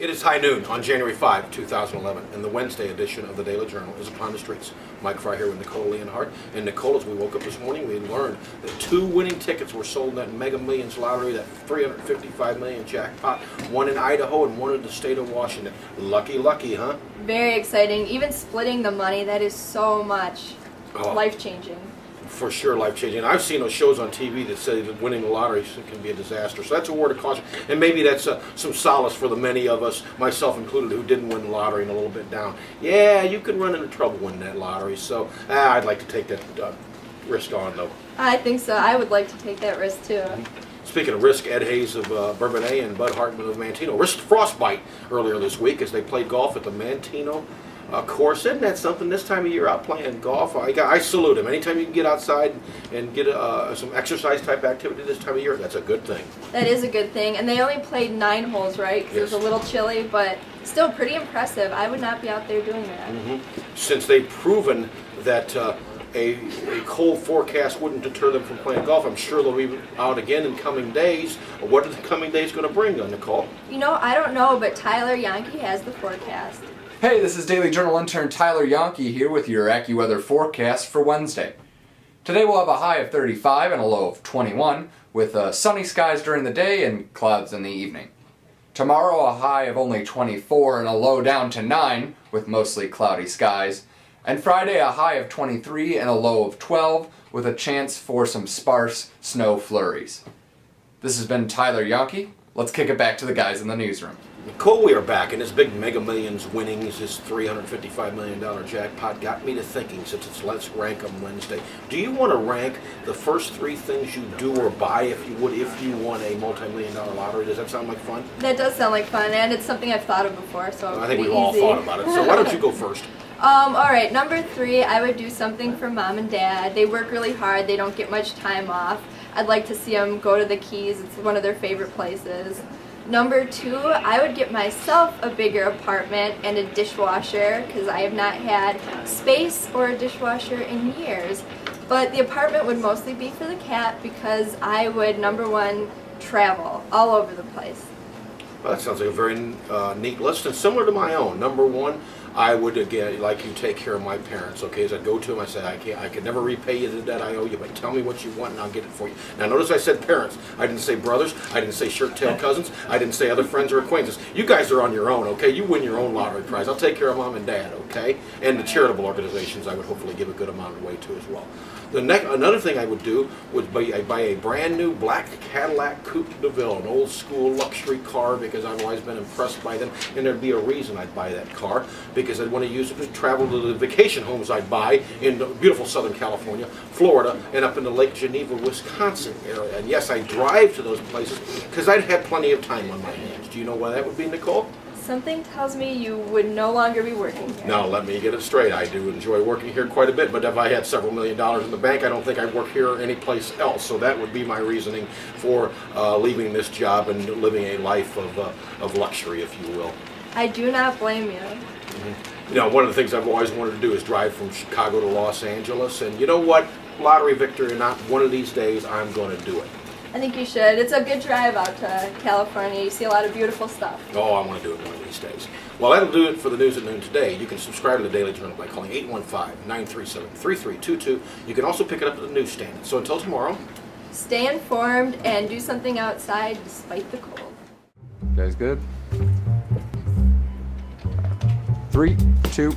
It is high noon on January 5, 2011, and the Wednesday edition of the Daily Journal is upon the streets. Mike Frey here with Nicole Leonhardt. And Nicole, as we woke up this morning, we learned that 2 winning tickets were sold in that Mega Millions lottery, that $355 million jackpot, one in Idaho and one in the state of Washington. Lucky, lucky, huh? Very exciting. Even splitting the money, that is so much life-changing. For sure, life-changing. I've seen those shows on TV that say that winning the lottery can be a disaster. So that's a word of caution. And maybe that's some solace for the many of us, myself included, who didn't win the lottery and a little bit down. Yeah, you can run into trouble winning that lottery. So I'd like to take that risk on, though. I think so. I would like to take that risk, too. Speaking of risk, Ed Hayes of Bourbonnais and Bud Hartman of Manteno risked frostbite earlier this week as they played golf at the Manteno course. Isn't that something? This time of year out playing golf, I salute him. Anytime you can get outside and get some exercise type activity this time of year, that's a good thing. That is a good thing. And they only played 9 holes, right? Because Yes. it was a little chilly, but still pretty impressive. I would not be out there doing that. Since they've proven that a cold forecast wouldn't deter them from playing golf, I'm sure they'll be out again in coming days. What are the coming days going to bring, Nicole? You know, I don't know, but Tyler Yonke has the forecast. Hey, this is Daily Journal intern Tyler Yonke here with your Accuweather forecast for Wednesday. Today we'll have a high of 35 and a low of 21, with sunny skies during the day and clouds in the evening. Tomorrow a high of only 24 and a low down to 9, with mostly cloudy skies. And Friday a high of 23 and a low of 12, with a chance for some sparse snow flurries. This has been Tyler Yonke. Let's kick it back to the guys in the newsroom. Nicole, we are back, and this big Mega Millions winnings, this $355 million jackpot, got me to thinking, since it's Let's Rank 'em Wednesday. Do you want to rank the first 3 things you do or buy if you won a multi-million-dollar lottery? Does that sound like fun? That does sound like fun, and it's something I've thought of before, so I think pretty we've all easy. thought about it. So why don't you go first? Alright, number 3, I would do something for mom and dad. They work really hard, they don't get much time off. I'd like to see them go to the Keys, it's one of their favorite places. Number 2, I would get myself a bigger apartment and a dishwasher, because I have not had space or a dishwasher in years. But the apartment would mostly be for the cat, because I would, number 1, travel all over the place. Well, that sounds like a very neat list, and similar to my own. Number 1, I would, again, like you, take care of my parents, okay? As I go to them, I say, I can never repay you the debt I owe you, but tell me what you want and I'll get it for you. Now, notice I said parents. I didn't say brothers. I didn't say shirt-tail cousins. I didn't say other friends or acquaintances. You guys are on your own, okay? You win your own lottery prize. I'll take care of mom and dad, okay? And the charitable organizations, I would hopefully give a good amount away to as well. Another thing I would do would be buy a brand new black Cadillac Coupe de Ville, an old school luxury car, because I've always been impressed by them, and there'd be a reason I'd buy that car, because I'd want to use it to travel to the vacation homes I'd buy in beautiful Southern California, Florida, and up in the Lake Geneva, Wisconsin area. And yes, I drive to those places because I'd had plenty of time on my hands. Do you know why that would be, Nicole? Something tells me you would no longer be working here. Now, let me get it straight. I do enjoy working here quite a bit, but if I had several $1 million in the bank, I don't think I'd work here or anyplace else. So that would be my reasoning for leaving this job and living a life of luxury, if you will. I do not blame you. You know, one of the things I've always wanted to do is drive from Chicago to Los Angeles, and you know what? Lottery victor or not, one of these days I'm going to do it. I think you should. It's a good drive out to California. You see a lot of beautiful stuff. Oh, I want to do it one of these days. Well, that'll do it for the news at noon today. You can subscribe to the Daily Journal by calling 815-937-3322. You can also pick it up at the newsstand. So until tomorrow, Stay informed and do something outside despite the cold. You guys good? 3, 2.